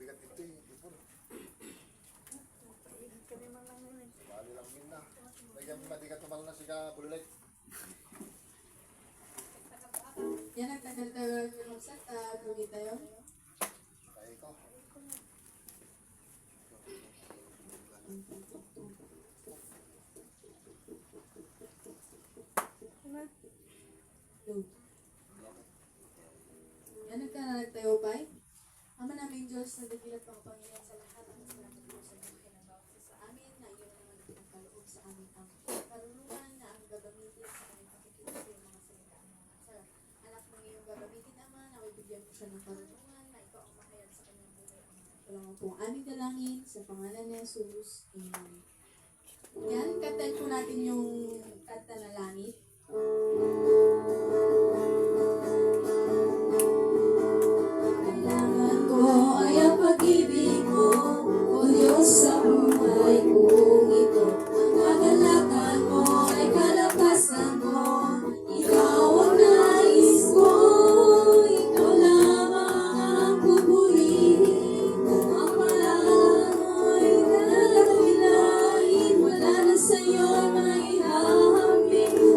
bigat dito eh. Ipon. Bali lang min na. Lagyan mo matigat naman na siya bululit. Yan ang tagal-tagal yung set. Kumita yun. Kaya ko. Yan ang ka na nagtayo pa eh. Ama namin Diyos, nadagilat pang Panginoon sa lahat ang salamat po sa mga kinabawat sa amin na iyon naman ang pinagkaloob sa amin ang karunungan na ang gagamitin sa aming pakikita sa mga salita ng mga sir. Anak ng iyong gagamitin, Ama, na bigyan mo siya ng karunungan na ikaw ang mahayag sa kanyang buhay. Salamat po ang aming dalangin sa pangalan ni Jesus. Amen. Yan, kantahin po natin yung kanta na langit. Kailangan ko ay ang pag-ibig mo, O Diyos sa buhay kong ito. Ang kagalakan mo ay kalakasan mo, ikaw ang nais ko, ikaw lamang ang pupurihin. Ang pangalan mo'y nadakilain, wala na sa'yo may hahambing.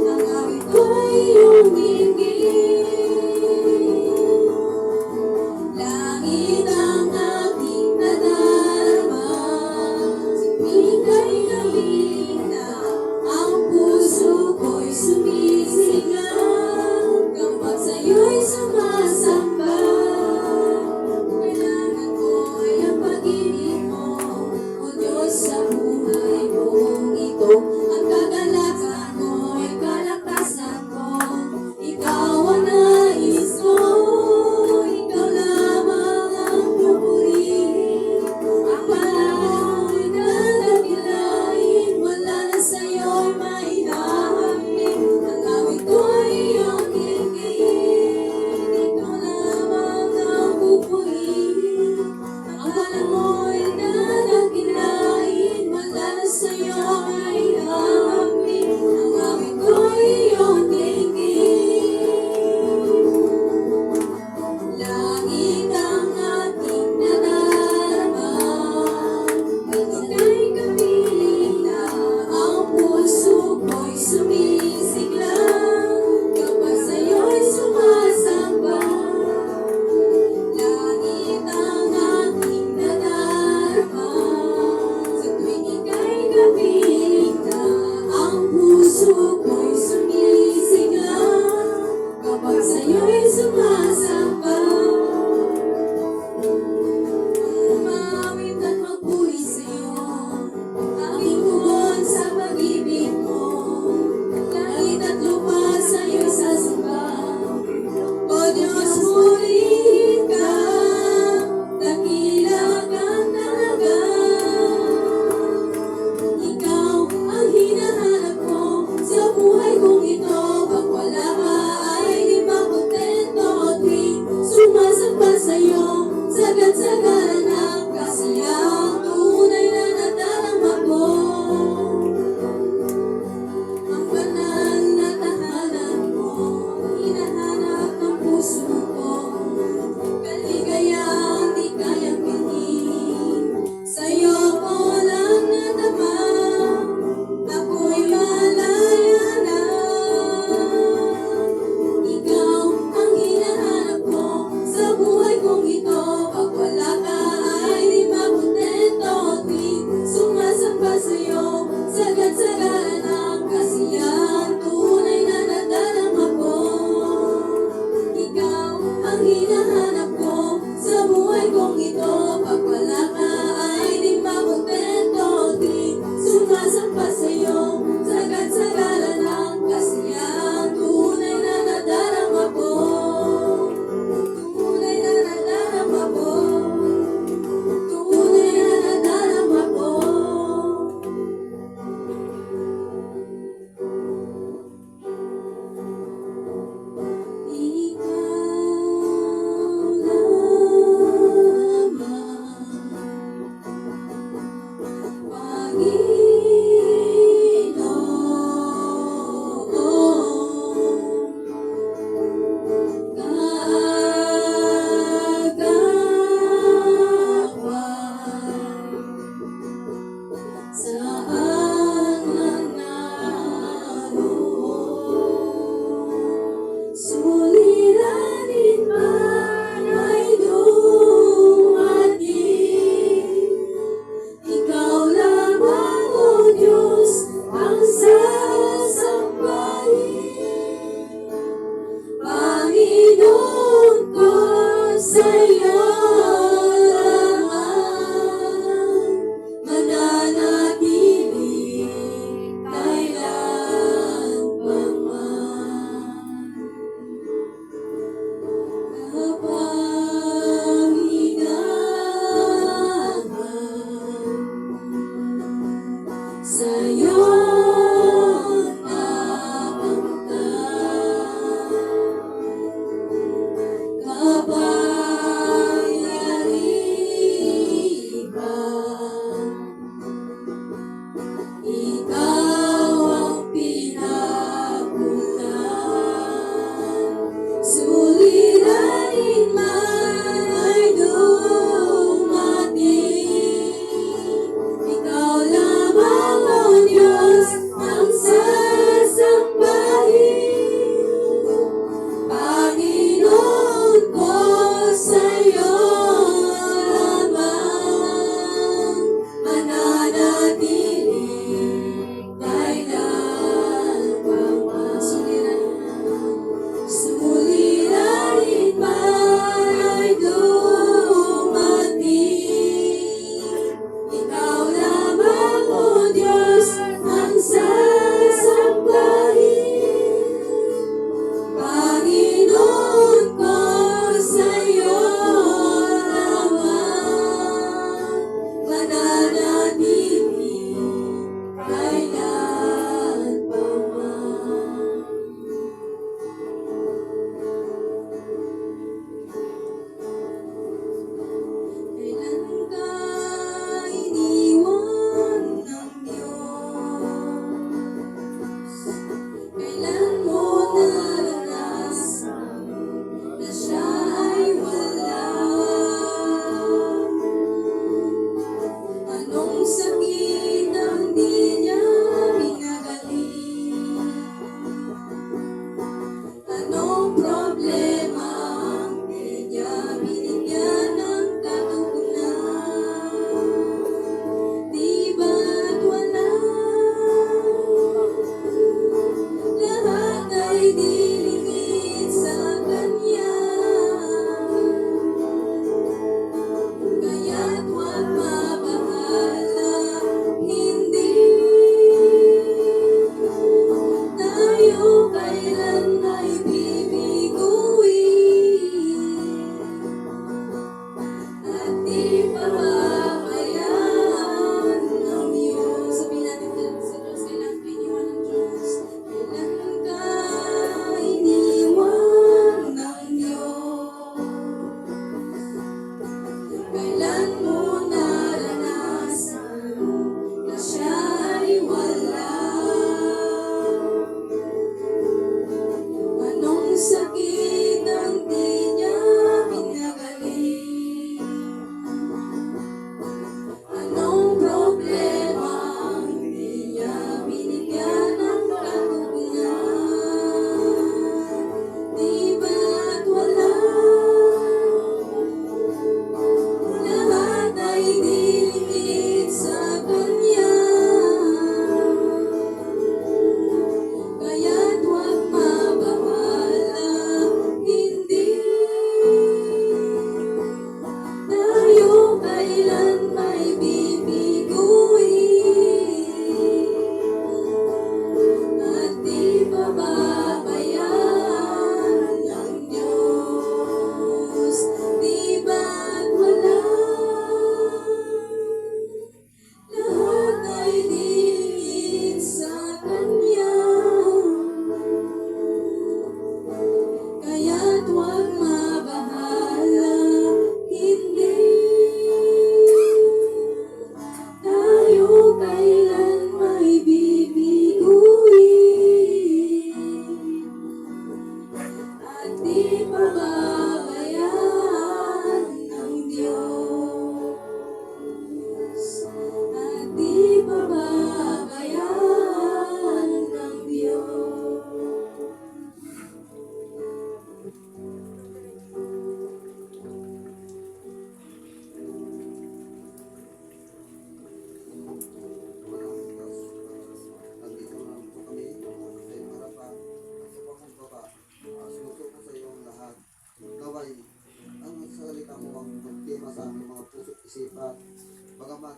bagaman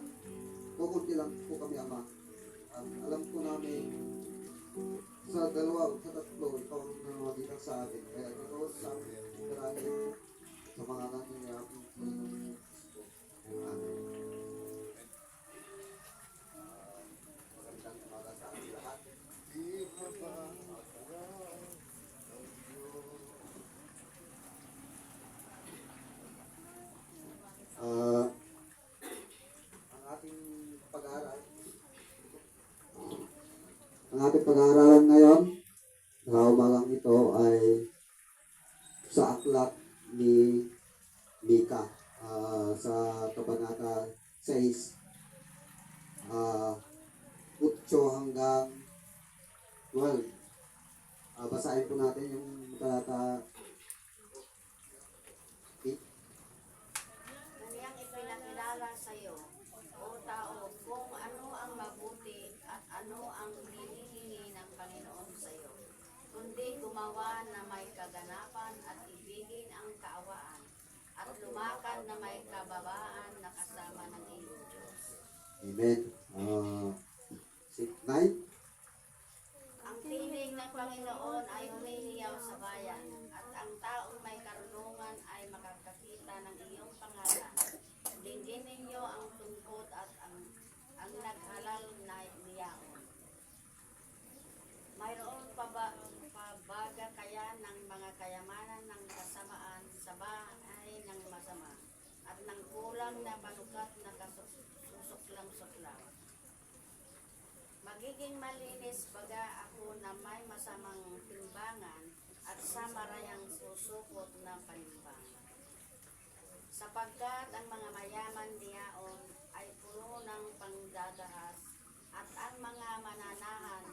kukunti lang po kami, Ama. At alam po namin sa dalawa o sa tatlo, ikaw ang nanamagitan sa amin. Kaya ikaw sa amin, karangin sa mga namin niya, Amen. Magandang umaga sa ating lahat. Di pa ba matagal ng Diyos? Ang ating pag-aaral, pag-aaralan ngayon, sa umagang ito ay sa aklat ni Mika, sa kabanata 6, 8 hanggang 12. Basahin po natin yung talata 8. Kaniyang ipinakilala sa iyo, o tao, kung ano ang mabuti at ano ang hinihingi ng Panginoon sa iyo, kundi gumawa na may kaganapan at ibigin ang kaawaan, at lumakad na may kababaan na kasama ng iyong Diyos. Amen. 9. Ang tinig ng Panginoon ay humihiyaw sa bayan, at ang taong may karunungan ay makakakita ng iyong pangalan. Dinggin ninyo ang tungkod at ang naghalal na niyaon. Mayroon pabaga kaya ng mga kayamanan ng kasamaan sa bahay ng masama, at ng kulang na panukat na kasusuklang-suklang. Magiging malinis baga ako na may masamang timbangan at sa marayang susukot na panimbangan. Sapagkat ang mga mayaman niyaon ay puno ng pangdadahas, at ang mga mananahan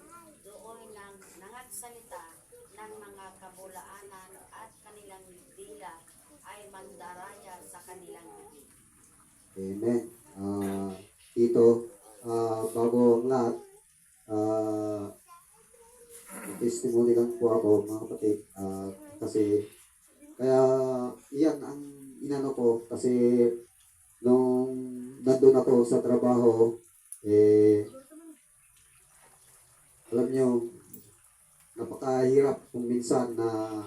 doon ng nangagsalita ng mga kabulaanan, at kanilang dila ay mandaraya sa kanilang bibig. Amen. Dito, bago ang lahat, testimony lang po ako, mga kapatid, kasi kaya iyan ang inano ko, kasi nung nandun ako sa trabaho, alam nyo, napakahirap kung minsan na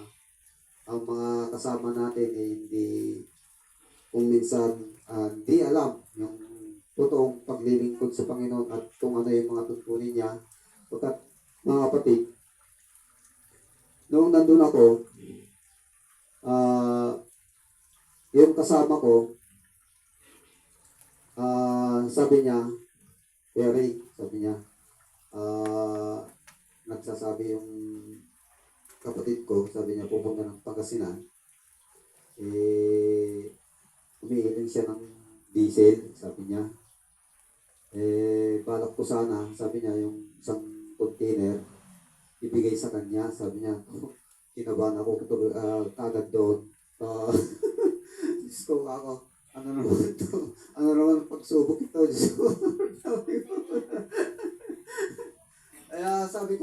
ang mga kasama natin hindi, kung minsan hindi alam yung totoong paglilingkod sa Panginoon at kung ano yung mga tuntunin niya. Pagkat mga kapatid, noong nandun ako, yung kasama ko, sabi niya, Perry, sabi niya, nagsasabi yung kapatid ko, sabi niya pupunta ng Pangasinan, umiiling siya ng diesel, sabi niya. Balak ko sana, sabi niya, yung isang container, ibigay sa kanya, sabi niya. Kinabahan ako kagad doon. Diyos ko ako, ano naman ito? Ano naman pagsubok ito? Diyos ko. Kaya sabi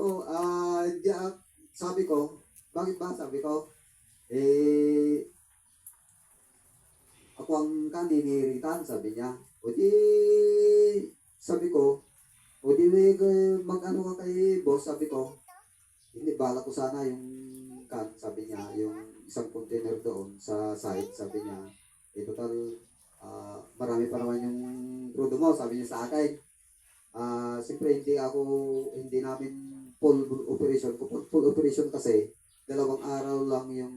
ko, bakit ba? Sabi ko, ako ang kaniniritan, sabi niya. O di, sabi ko, o di mag-ano ka kay boss, sabi ko. Hindi, bala ko sana yung sabi niya, yung isang container doon sa site, sabi niya, total, marami pa naman yung crudo mo, sabi niya sa akin. Siyempre hindi namin full operation. Full operation kasi, 2 araw lang yung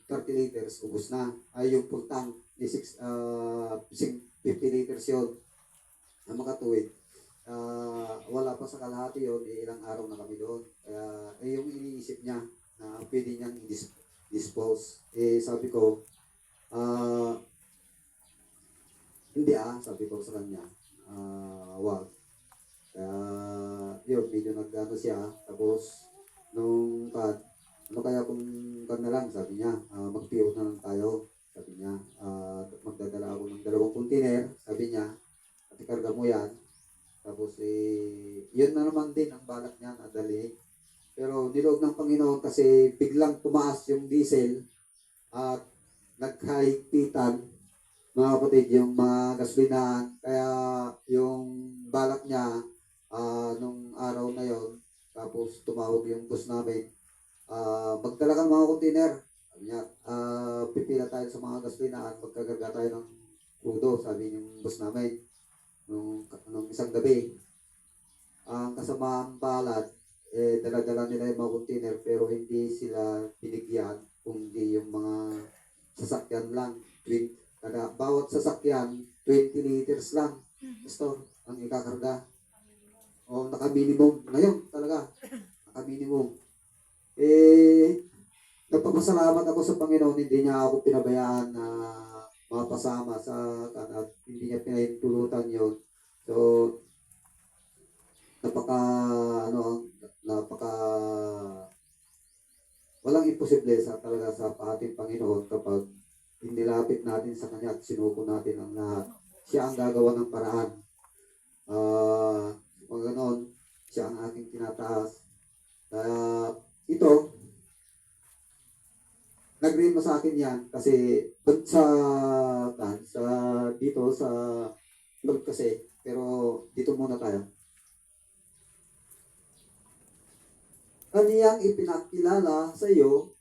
30 liters, ubos na. Ay, yung full tank, 50 liters yun, na makatuwid. Wala pa sa kalahati yun, ilang araw na kami doon. Kaya, yung iniisip niya, na pwede niyang dispose. Sabi ko, hindi sabi ko sa kanya, wag. Kaya, yun, medyo nag-ano siya. Tapos, ano kaya kung na lang, sabi niya, mag-PO na lang tayo. Sabi niya, magdadala ako ng 2 container, sabi niya, at ikarga mo yan. Tapos, yun na naman din ang balak niya na dali. Pero niloob ng Panginoon kasi biglang tumaas yung diesel at nagkahigpitan. mga kapatid, yung mga gasolinahan. Kaya yung balak niya, nung araw na yon, tapos tumawag yung boss namin, magdala ka ng mga container. Sabi niya, pipila tayo sa mga gasolinahan, magkagarga tayo ng crudo, sabi yung boss namin, nung isang gabi. Ang kasamaang palad, dala-dala nila yung mga container, pero hindi sila binigyan, kundi yung mga sasakyan lang. Bawat sasakyan, 20 liters lang. Gusto, ang ikakarga. O, naka-minimum. Ngayon, talaga, naka-minimum. Nagpapasalamat ako sa Panginoon, hindi niya ako pinabayaan na mapasama sa at hindi niya pinahintulutan yon. So, napaka walang imposible talaga sa ating Panginoon kapag inilapit natin sa Kanya at sinuko natin ang lahat. Siya ang gagawa ng paraan. Kung ganoon, siya ang aking tinataas. Kaya ito, nag-rema sa akin yan kasi dito sa Lord kasi, pero dito muna tayo. Kaniyang ipinakilala sa iyo,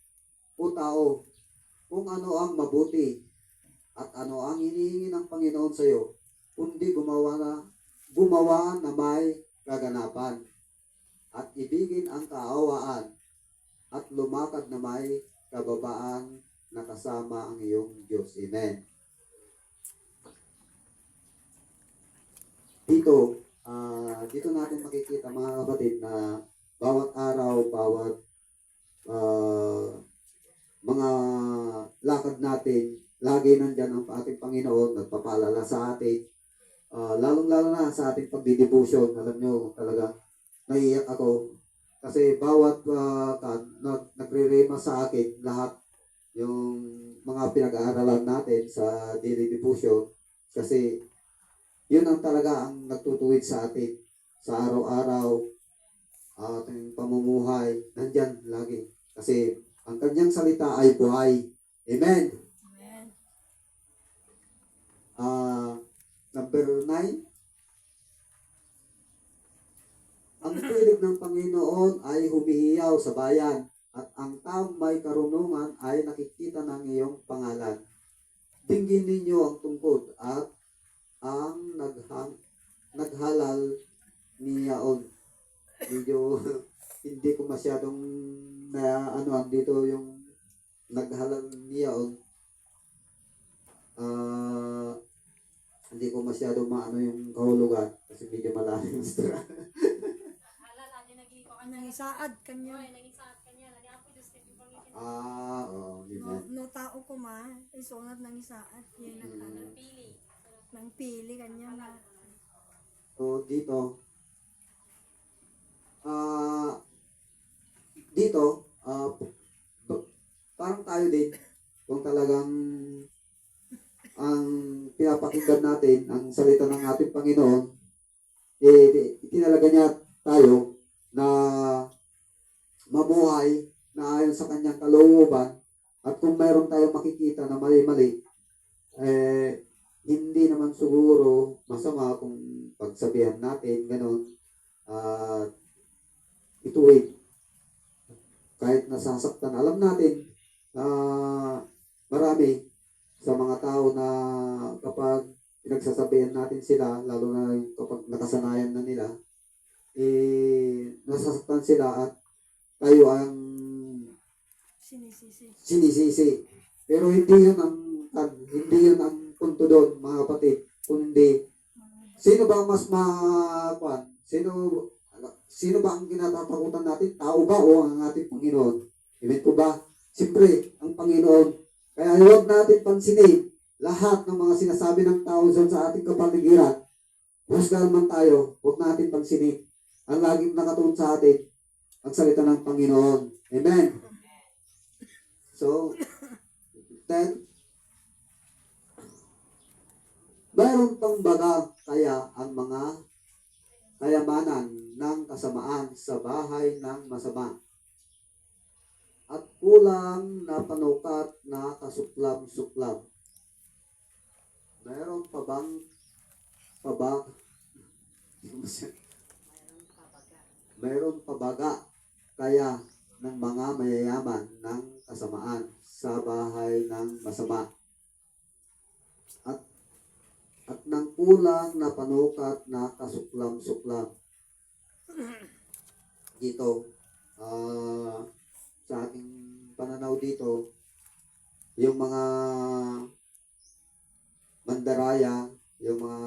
o tao, kung ano ang mabuti at ano ang hinihingi ng Panginoon sa iyo, kundi gumawa na may kaganapan at ibigin ang kaawaan at lumakad na may kababaan na kasama ang iyong Diyos. Amen. Dito natin makikita mga kapatid na bawat araw, bawat mga lakad natin, lagi nandyan ang ating Panginoon, nagpapaalala sa atin. Lalong-lalo na sa ating pagdidibusyon. Alam nyo, talaga, naiiyak ako. Kasi bawat nagre-rema sa akin, lahat yung mga pinag-aaralan natin sa daily devotion. Kasi yun ang talaga ang nagtutuwid sa atin. Sa araw-araw, ating pamumuhay, nandyan lagi. Kasi ang kanyang salita ay buhay. Amen. Amen. Number 9. Ang pilig ng Panginoon ay humihiyaw sa bayan at ang taong may karunungan ay nakikita ng iyong pangalan. Dinggin ninyo ang tungkod at ang naghalal niyaon. Medyo hindi ko masyadong dito yung naghalal niyaon. Hindi ko masyado maano yung kahulugan kasi medyo malalim yung story. Nangisaad kanya. No tao ko ma, isunod nangisaad. Yan ang nang pili kanya na. So dito, parang tayo din kung talagang ang pinapakinggan natin ang salita ng ating Panginoon, itinalaga niya tayo na mabuhay na ayon sa kanyang kalooban. At kung mayroon tayong makikita na mali-mali, hindi naman siguro masama kung pagsabihan natin, gano'n, ituwid. Kahit nasasaktan, alam natin na marami sa mga tao na kapag pinagsasabihan natin sila, lalo na kapag nakasanayan na nila, nasasaktan sila at tayo ang sinisisi. Pero hindi yun ang punto doon, mga kapatid, kundi sino ba mas sino ba ang kinatatakutan natin? Tao ba o ang ating Panginoon? Amen po ba? Siyempre, ang Panginoon. Kaya huwag natin pansinin lahat ng mga sinasabi ng tao sa ating kapaligiran. Husgahan man tayo, huwag natin pansinin. Ang laging nakatulong sa atin, ang salita ng Panginoon. Amen. So, then, mayroon pang baga kaya ang mga kayamanan ng kasamaan sa bahay ng masama at kulang na panukat na kasuklam-suklam. mayroon pa bang pabag mayroon pa baga kaya ng mga mayayaman ng kasamaan sa bahay ng masama at ng kulang na panukat na kasuklam-suklam. Dito, sa aking pananaw dito, yung mga mandaraya, yung mga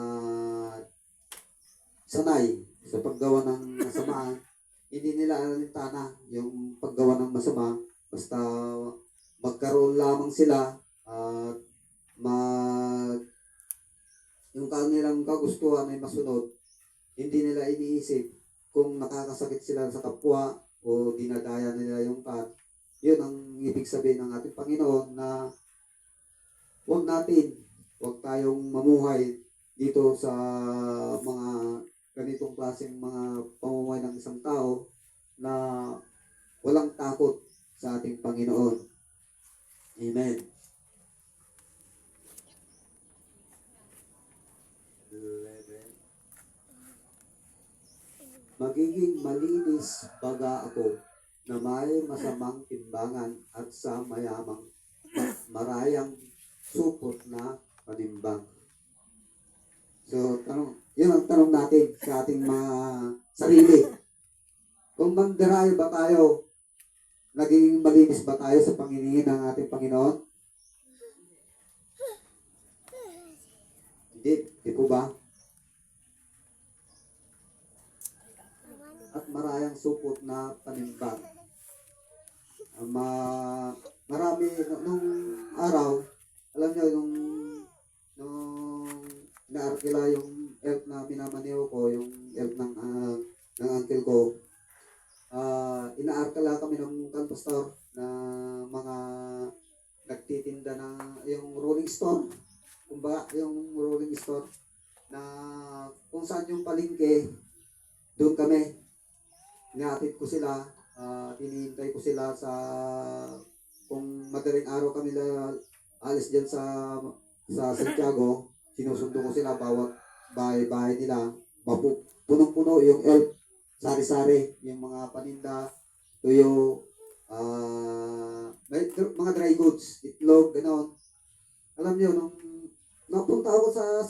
sanay sa paggawa ng masama, hindi nila alintana yung paggawa ng masama, basta magkaroon lamang sila at yung kanilang kagustuhan ay masunod, hindi nila iniisip kung nakakasakit sila sa kapwa o dinadaya nila yung kat. Yun ang ibig sabihin ng ating Panginoon na huwag tayong mamuhay dito sa mga ganitong klaseng mga pamumuhay ng isang tao na walang takot sa ating Panginoon. Amen. 11. Magiging malinis baga ako na may masamang timbangan at sa mayamang marayang supot na panimbang. So, yun ang tanong natin sa ating mga sarili. Kung mandaraya ba tayo, naging malinis ba tayo sa pangingin ng ating Panginoon? Hindi. Di po ba? At marayang supot na panimbang. Marami nung araw, alam niyo, nung naarkila yung elk na minamaniho ko, yung elk ng uncle ko, inaarkila kami ng pastor na mga nagtitinda na yung rolling store, kumbaga yung rolling store na kung saan yung palengke, doon kami. Niatid ko sila, tinihintay ko sila sa, kung madaling araw kami alis dyan sa Santiago, sinusundo ko sila bawat bahay-bahay nila, punong-puno yung elk, sari-sari, yung mga paninda, tuyo, mga dry goods, itlog, gano'n. Alam niyo, nung napunta ako sa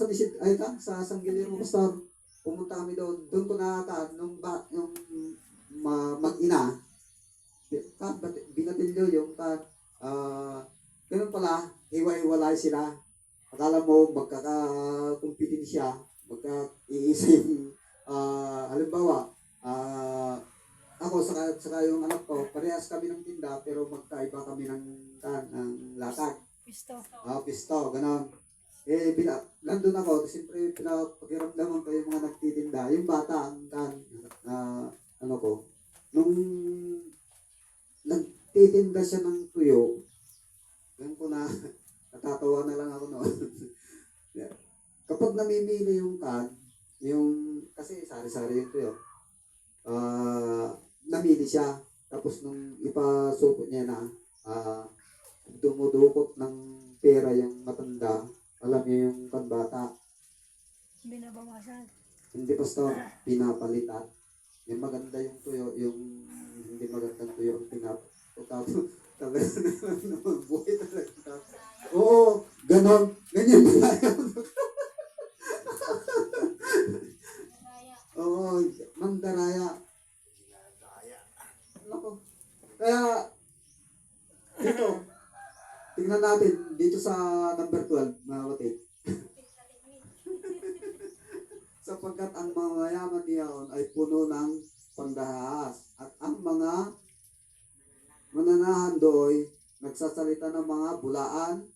San Guillermo Pastor, pumunta kami doon ko nakakaan, yung mag-ina, binatilyo yung ganun pala, hiwa-hiwalay sila. Akala mo magkaka-competensya, magka-iisa yung, halimbawa, ako saka yung anak ko, parehas kami ng tinda, pero magkaiba kami ng latag. Pisto. Pisto, gano'n. Nandun ako, siyempre pinapakiramdaman ko yung mga nagtitinda. Yung bata, nung nagtitinda siya ng tuyo, ganun ko na, natatawa na lang ako noon. Kapag namimili yung kasi sari-sari yung tuyo, namili siya. Tapos nung ipasupot niya na, dumudukot ng pera yung matanda, alam niyo yung bata, Binabawasan. hindi basta pinapalitan. Yung maganda yung tuyo, yung hindi magandang tuyo ang talaga naman buhay talaga. Oo, ganon. Ganyan ba tayo? Oo, mandaraya. Nako. Kaya, dito, tingnan natin dito sa number 12, mga kapatid. Sapagkat ang mga mayaman niyaon ay puno ng pangdahas at ang mga mananahan doy nagsasalita ng mga bulaan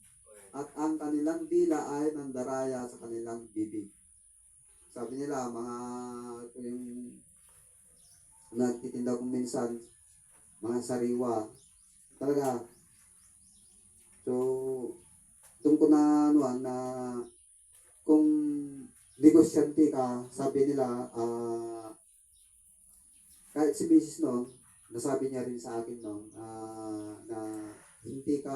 at ang kanilang dila ay nandaraya sa kanilang bibig. Sabi nila, ito yung nagtitinda kong minsan, mga sariwa. Talaga. So, doon ko na kung negosyante ka, sabi nila, kahit si Mrs. noon, nasabi niya rin sa akin noon, na hindi ka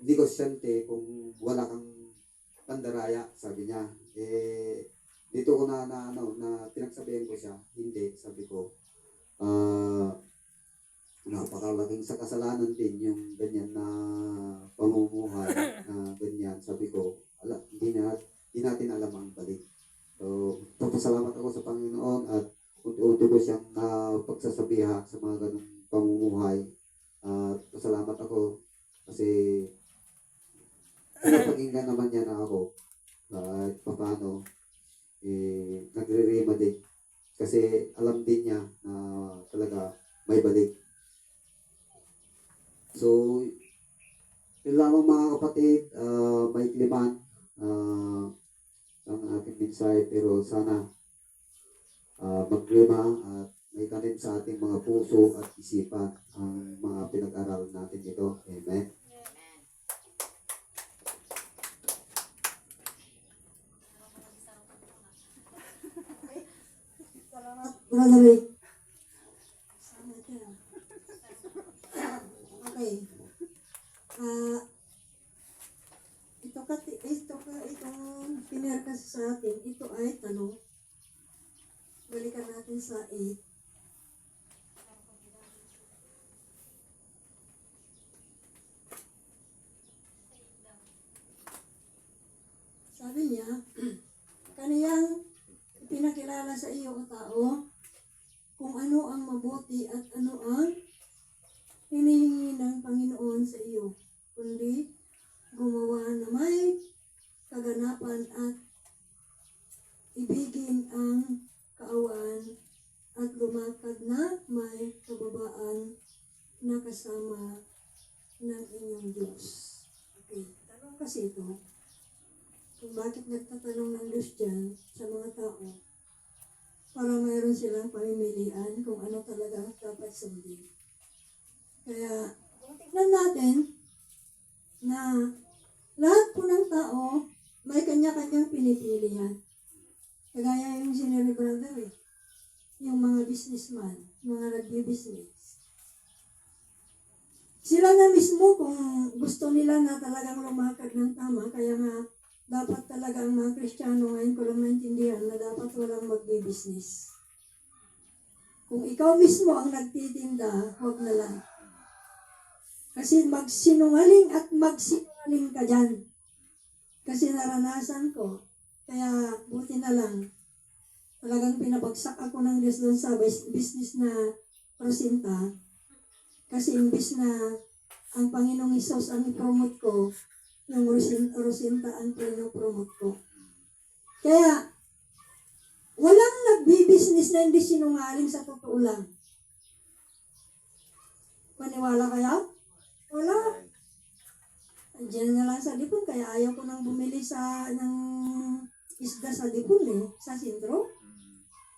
negosyante kung wala kang Pandaraya, sabi niya. Dito ko na pinagsabihan ko siya, hindi, sabi ko, napakalaking sa kasalanan din yung ganyan na pamumuhay na ganyan, sabi ko, hindi natin alam ang balik. So, papasalamat ako sa Panginoon at unti-unti ko siyang pagsasabihan sa mga ganung pamumuhay. At pasalamat ako kasi pinapakinggan naman niya na ako kahit paano nagre-rema din kasi alam din niya na talaga may balik. So yun lamang mga kapatid, may kliman ang aking mensahe, pero sana maglima at may tanim sa ating mga puso at isipan ang mga pinag-aral natin ito. Amen. Brother Rick. Okay. Itong pinare kasi sa atin, ito ay tanong. Balikan natin sa 8. Sabi niya, kaniyang ipinakilala sa iyo o tao kung ano ang mabuti at ano ang hinihingi ng Panginoon sa iyo, kundi gumawa na may kaganapan at ibigin ang kaawaan at lumakad na may kababaan na kasama ng inyong Diyos. Okay, tanong kasi ito, kung bakit nagtatanong ng Diyos dyan sa mga tao, para mayroon silang pamimilian kung ano talaga ang dapat sundin. Kaya, kung tignan natin na lahat po ng tao may kanya-kanyang pinipilian. Kagaya yung sinabi brother yung mga businessman, mga nagbi-business. Sila na mismo kung gusto nila na talagang lumakad ng tama, kaya nga dapat talaga ang mga Kristiyano ngayon ko lang naintindihan na dapat walang magbi-business. Kung ikaw mismo ang nagtitinda, huwag na lang. Kasi magsinungaling at magsinungaling ka dyan. Kasi naranasan ko, kaya buti na lang. Talagang pinabagsak ako ng Diyos doon sa business na Rosinta. Kasi imbis na ang Panginoong Isos ang i-promote ko, yung Rosinta ang pinopromote ko. Kaya, walang nagbi-business na hindi sinungaling sa totoo lang. Maniwala kayo? Wala. Andiyan na lang sa Dipon, kaya ayaw ko nang bumili ng isda sa Dipon sa sentro.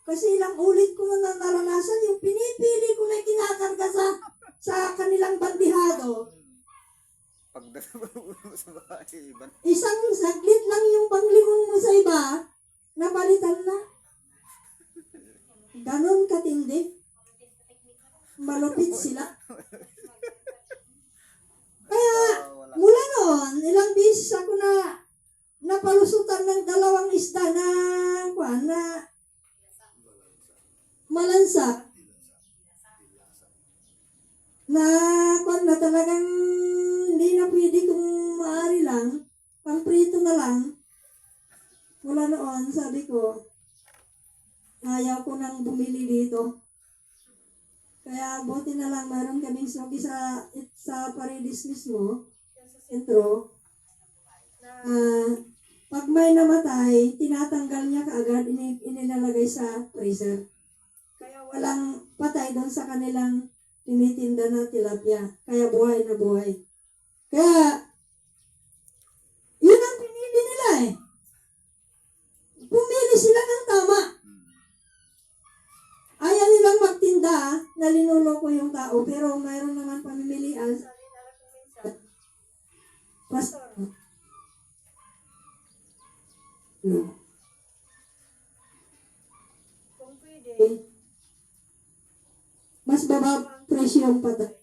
Kasi ilang ulit ko na naranasan yung pinipili ko na kinakarga sa kanilang bandihado. Pagdating mo sa bahay, Isang saglit lang yung panglingon mo sa iba, napalitan na. Ganon katindi. Malupit sila. Kaya, mula noon, ilang beses ako napalusutan ng 2 isda na malansa. Na talagang hindi na pwede kung maaari lang, pamprito na lang. Mula noon, sabi ko, ayaw ko nang bumili dito. Kaya buti na lang mayroon kaming sugi sa Paredes mismo, sa sentro. Pag may namatay, tinatanggal niya kaagad, inilalagay sa freezer. Kaya walang patay doon sa kanilang tinitinda na tilapia. Kaya buhay na buhay. Kaya, yun ang pinili nila Pumili sila ng tama. Ayaw nilang magtinda na linuloko yung tao, pero mayroon naman pamimilian. Pastor. No. Kung pwede, mas baba presyo yung patay.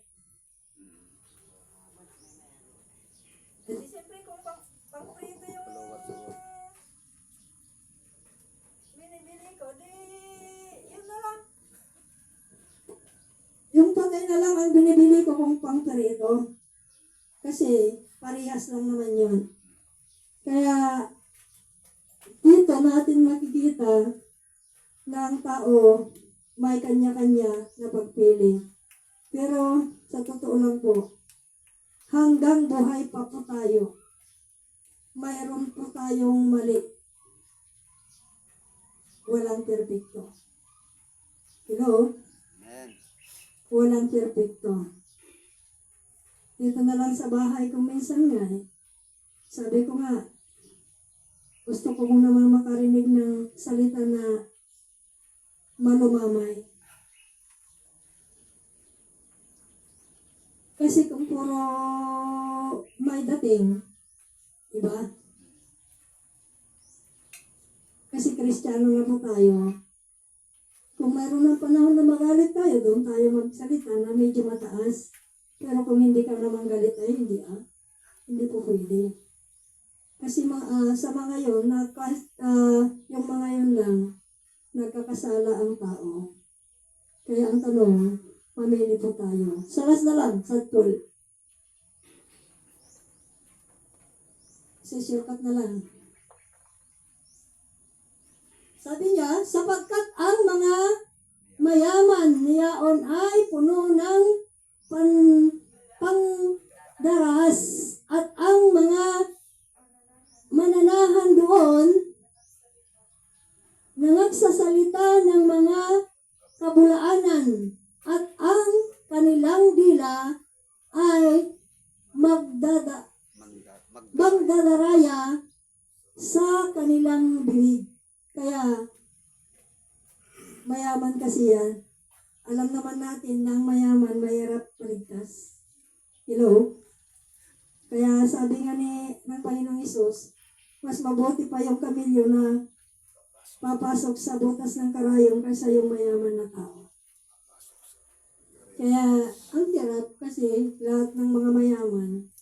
Siyempre kung pang-prito yung adultery ito. Kasi parehas lang naman yun. Kaya dito natin makikita na ang tao may kanya-kanya na pagpili. Pero sa totoo lang po, hanggang buhay pa po tayo, mayroon po tayong mali. Walang perpekto. Hello? Amen. Walang perpekto. Dito na lang sa bahay ko minsan nga sabi ko nga, gusto ko kung naman makarinig ng salita na malumamay. Kasi kung puro may dating, diba? Kasi Kristiyano na po tayo. Kung mayroon ng panahon na magalit tayo, doon tayo magsalita na medyo mataas. Pero kung hindi ka naman galit ay hindi po pwede. Kasi sa mga yun, yung mga yun lang, nagkakasala ang tao. Kaya ang tanong, mamili po tayo. Salas na lang, sa tool. Shortcut na lang. Sabi niya, sapagkat ang mga mayaman niyaon ay puno ng pangdaras at ang mga mananahan doon na nagsasalita ng mga kabulaanan at ang kanilang dila ay magdadaraya sa kanilang bibig. Kaya mayaman kasi yan. Alam naman natin na ang mayaman mahirap maligtas. Hello? Kaya sabi nga ng Panginoong Hesus, mas mabuti pa yung kamilyo na papasok sa butas ng karayong kaysa yung mayaman na tao. Kaya ang hirap kasi lahat ng mga mayaman,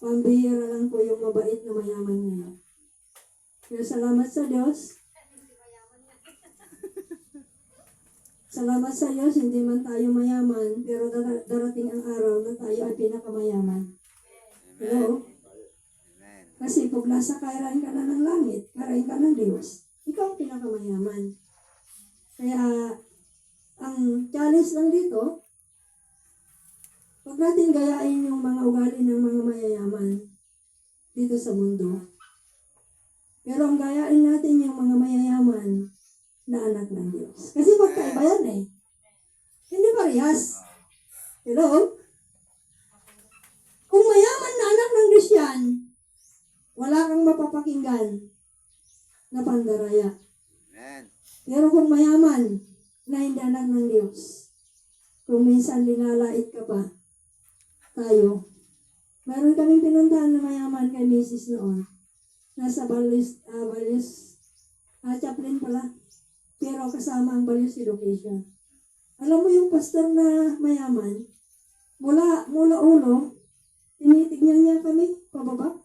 pambihira lang po yung mabait na mayaman ngayon. Kaya salamat sa Diyos. Salamat sa Diyos, hindi man tayo mayaman, pero darating ang araw na tayo ay pinakamayaman. Hello? Amen. Kasi pag nasa kairain ka na ng langit, kairain ka ng Diyos, ikaw ang pinakamayaman. Kaya, ang challenge lang dito, huwag natin gayain yung mga ugali ng mga mayayaman dito sa mundo. Pero ang gayain natin yung mga mayayaman na anak ng Diyos. Kasi magkaiba yan eh. Hindi parehas. Hello? Kung mayaman na anak ng Christian, wala kang mapapakinggan na pandaraya. Amen. Pero kung mayaman na hindi anak ng Diyos, kung minsan linalait ka pa, tayo. Meron kaming pinuntahan na mayaman kay Mrs. noon. Nasa Values chaplain pala. Pero kasama ang Values Education. Alam mo yung pastor na mayaman, mula ulo, tinitignan niya kami, pababa,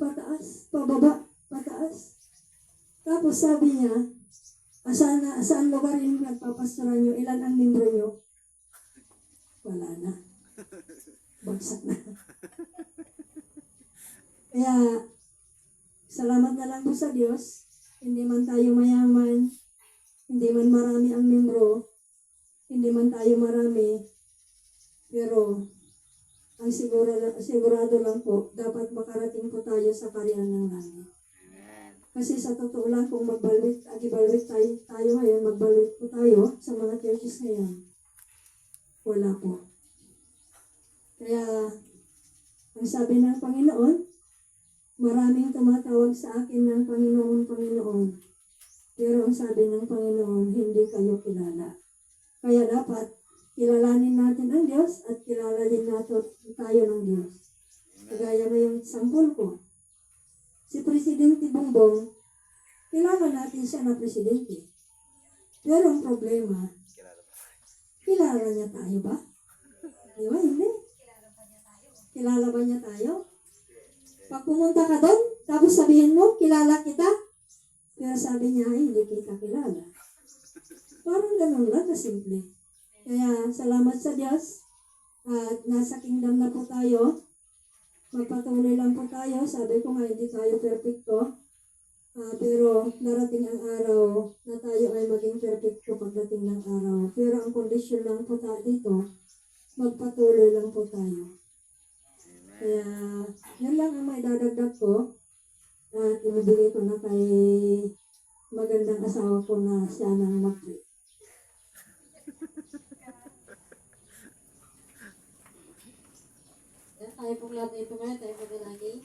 pataas, pababa, pataas. Tapos sabi niya, saan lugar yung nagpapastoran nyo, ilan ang membro nyo? Wala na. Bagsak na. Kaya, salamat na lang po sa Diyos. Hindi man tayo mayaman, hindi man marami ang membro, hindi man tayo marami, pero ang sigurado lang po, dapat makarating po tayo sa kaharian ng langit. Kasi sa totoo lang, kung magbalwit tayo ngayon, magbalwit po tayo sa mga churches ngayon, wala po. Kaya, ang sabi ng Panginoon, maraming tumatawag sa akin ng Panginoon, Panginoon. Pero ang sabi ng Panginoon, hindi kayo kilala. Kaya dapat, kilalanin natin ang Diyos at kilala din natin tayo ng Diyos. Kagaya ngayong sampul ko. Si Presidente Bongbong, kilala natin siya na presidente. Pero ang problema, kilala niya tayo ba? Di ba? Hindi. Kilala ba niya tayo? Pag pumunta ka doon, tapos sabihin mo, kilala kita. Pero sabi niya, hindi kita kilala. Parang ganun lang, kasimple. Kaya, salamat sa Diyos. At nasa kingdom na po tayo. Magpatuloy lang po tayo. Sabi ko nga, hindi tayo perfecto. Pero darating ang araw na tayo ay maging perfecto pagdating ng araw. Pero ang kondisyon lang po tayo dito, magpatuloy lang po tayo. Kaya, yan lang ang may dadagdag ko. At inibigay ko na kay magandang asawa ko na siya nang mag-pray. Tayo pong lahat ay pumalit, tayo pagdalangin.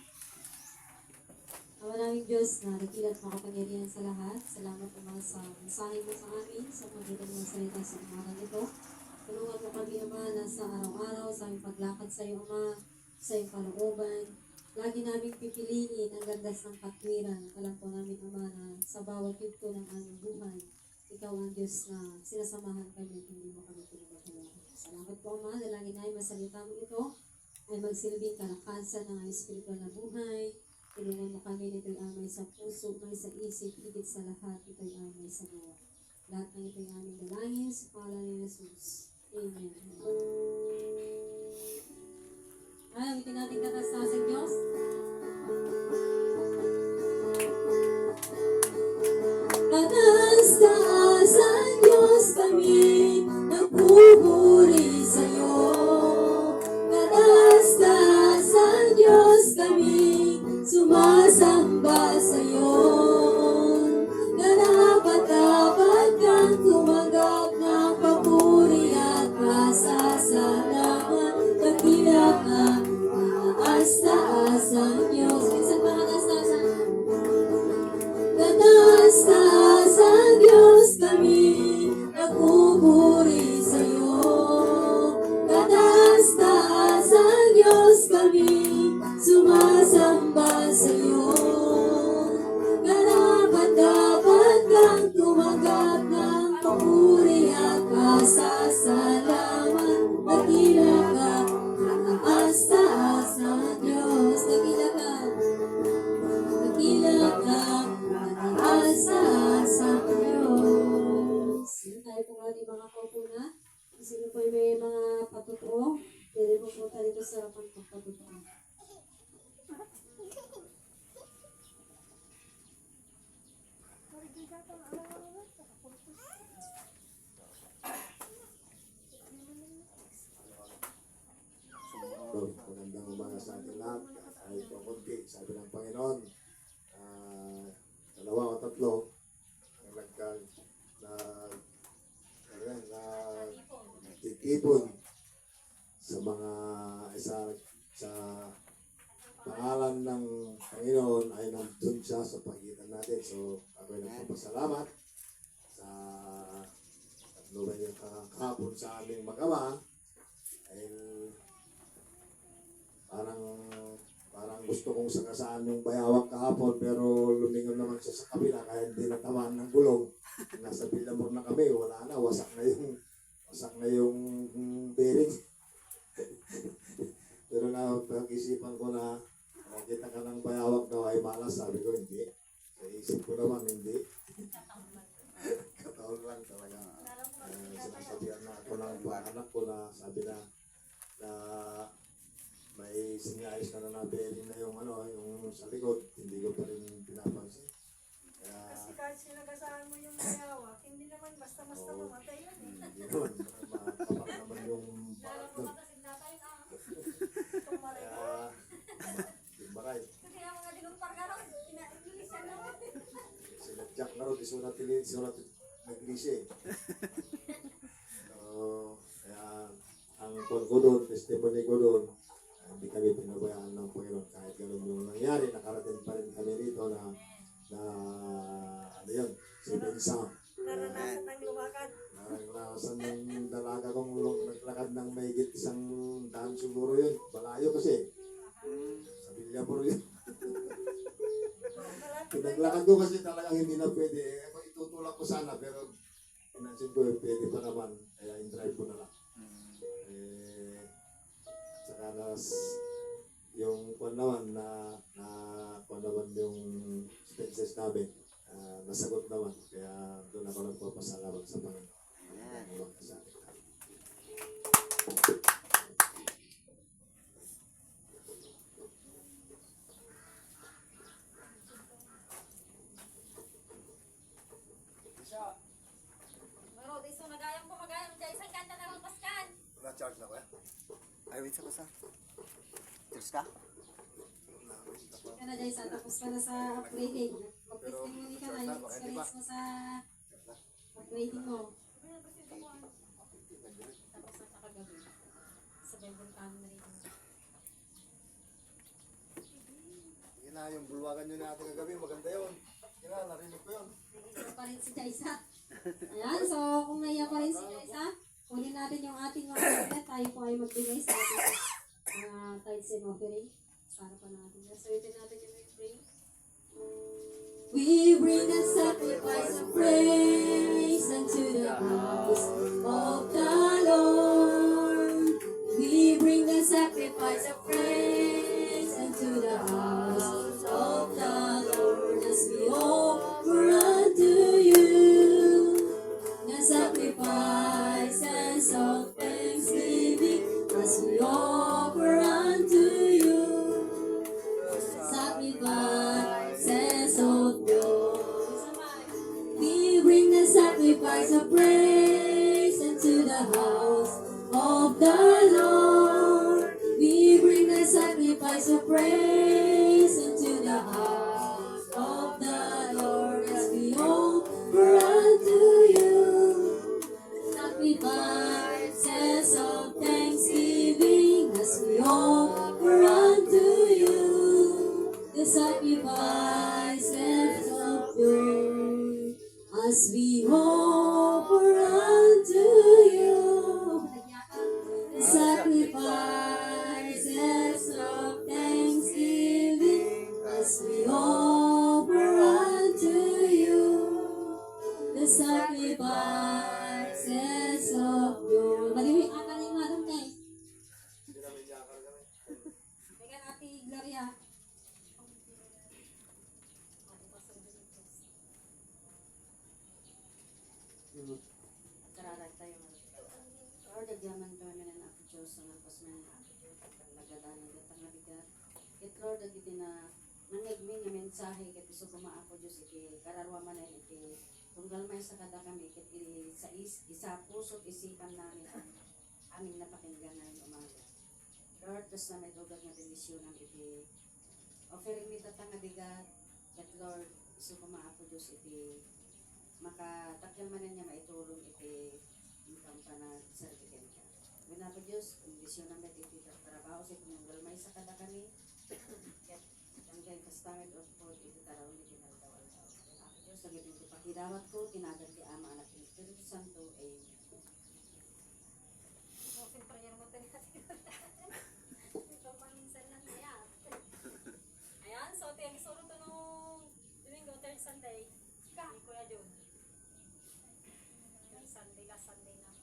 Ama naming Diyos na nagilat makapangyarihan sa lahat. Salamat Ama sa mensahe mo sa amin, sa magitan ng salita sa umaga nito. Tulungan mo kami Ama na sa araw-araw, sa aming paglakad sa iyo Ama, sa iyong kalooban. Lagi namin pipiliin ang landas ng katwiran. Alam po namin Ama na sa bawat yugto ng aming buhay, ikaw ang Diyos na sinasamahan kami kung hindi mo kami pinagbabalaan. Salamat po Ama, dalangin namin masalita mo ito ay magsilbing kalakasan ng aming spiritual na buhay. Tulungan mo kami nito'y amay sa puso, may sa isip, higit sa lahat, ito'y amay sa gawa. Lahat ng ito'y aming dalangin sa pangalan ni Jesus. Amen. Ay, ulitin natin kataas sa Diyos. Kataas ang Diyos kami, nagpupuri sa'yo. Kataas ang Diyos kami, sumasamba sa'yo. Karapat-dapat kang tumanggap ng papuri at pasasalamat. Dakila ka, taas ang Diyos. Minsan ba kataas ang Diyos kami, nagpupuri sa'yo. Kataas ang Diyos kami, sumasamba sa'yo. Karapat-dapat kang tumanggap ng papuri at pasasalamat. Dakila ka, taas ang Diyos. Dakila ka, taas ang Diyos. Tayo po nga mga kaupo na. Sino po may mga patutuo, pwede po po tayo dito sa harapan ng patutuo. So, magandang umaga sa ating lahat. Kahit po konti, sabi ng Panginoon, dalawa o tatlo ang titipon sa mga sa pangalan ng Panginoon ay nandun siya sa pagitan natin. So, ako ay nagpapasalamat sa tatlo ba yung kahapon sa aming mag-ama. Dahil parang gusto kong sagasaan yung bayawak kahapon pero lumingon naman siya sa kabila kaya hindi natamaan ng gulong. Nasa Villamor na kami, wala na, wasak na yung bearing. Pero pag-isipan ko na nakita ka ng bayawak daw ay malas, sabi ko hindi. Sa isip ko naman hindi. Kataon lang talaga. Sinasabihan na ako ng anak ko na sabi na may sinayos ka na bearing na yung sa likod, hindi ko pa rin pinapansin. Kasi kahit sinagasaan mo yung bayawak, hindi naman basta-basta mamatay yun eh. Hindi naman, makapak naman yung bakat doon. Timbakay. Sila Jack na rin, isulat nag-lise. So, kaya ang kon ko doon, testimony ko doon, hindi kami pinabayaan ng Panginoon. Kahit gano'n yung nangyari, nakarating pa rin kami rito na ano yun, si Bensa. Naranasan ng lumakad. Naranasan ng dalaga kong naglakad ng mahigit 100 siguro yun. Malayo kasi. Sa Villamor yun. Pinaglakad ko kasi talagang hindi na pwede. Ako itutulak ko sana pero pinansin ko pwede pa naman. Kaya in-drive ko na lang. Saka yung kwan naman kwan naman yung expenses namin nasagot naman kaya doon ako nagpapasalamat sa Panginoon. Tapos ah. Cheers ka? Ka na Jaysa, tapos ka na sa upgrading. Mag-testimony ka na yung experience mo sa upgrading mo. Tapos na kagabi. Sa Bible Family. Sige na, yung bulwagan nyo natin kagabi, maganda yun. Sige na, narinig ko yun. Naiiyak pa rin si Jaysa. Ayan, so kung naiiyak pa rin si Jaysa, kunin natin yung ating mga offering. Tayo po ay magbigay sa ating tithes and offering. Para pa natin. So ito natin yung refrain. We bring a sacrifice of praise unto the house of the Lord. We bring a sacrifice of praise unto the house of the Lord as we offer unto you the sacrifices of thanksgiving as we offer unto you sacrifices of yours. We bring the sacrifice of praise into the house of the Lord. We bring the sacrifice of praise into the house of the Lord as we offer unto you sacrifices of thanksgiving as we offer unto you the sacrifices of joy as we offer unto you the sacrifices of thanksgiving as we offer unto you the sacrifices of joy. Malimit ang kanin madam guys. Hindi namin yakar kami. Bigyan natin Gloria. Kararay tayo mga. Lord, agyaman ko namin ang ako Diyos sa mga pasman na ako Diyos at naglagadanan at ang nabigat. It Lord, agiti na nangigmi nga mensahe kat iso ako Diyos iti kararwa man ay iti tunggal may sa kada kami kat isa puso't isipan namin ang aming napakinggan ngayong umaga. Lord, tas na may tugag nga benisyon ang iti offering mi tatang nabigat kat Lord, iso ako Diyos iti makatakyan man niya maitulong iti income pa na certificate ka. Wala po Diyos, kondisyon namin iti trabaho sa itong may sa kada kami. Kat hanggang kastamid of food iti taraw ni tinaldawal daw. Ako Diyos, ang iti pakidawat ko, tinagal ti Ama, Anak, ni Espiritu Santo. Amen. Mosin prayer mo tayo natin. Ito paminsan lang yan. Ayan, so ito yung isuro to nung Domingo, third Sunday. Ni Kuya Jun. Yung Sunday, last Sunday na.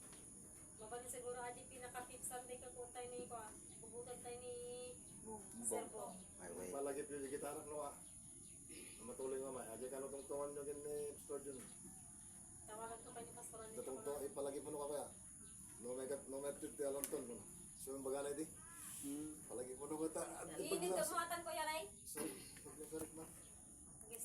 Mabalin siguro adi pinaka-fifth Sunday ka po tayo ni Kuya. Pubutan tayo ni Serbo. Ay, wait. Palagip yung gitarak no ah. Matuloy nga may. Aja ka no tungtungan nyo gin ni Pastor Jun. Tawagan ko kayo ni Pastoran ni Natungtong ipalagip mo no ka kaya. No may titi alam ton mo. So yung bagala di. Palagip mo no ka ta. Hindi, dito sumatan ko yan ay. So, pag-nasarik na.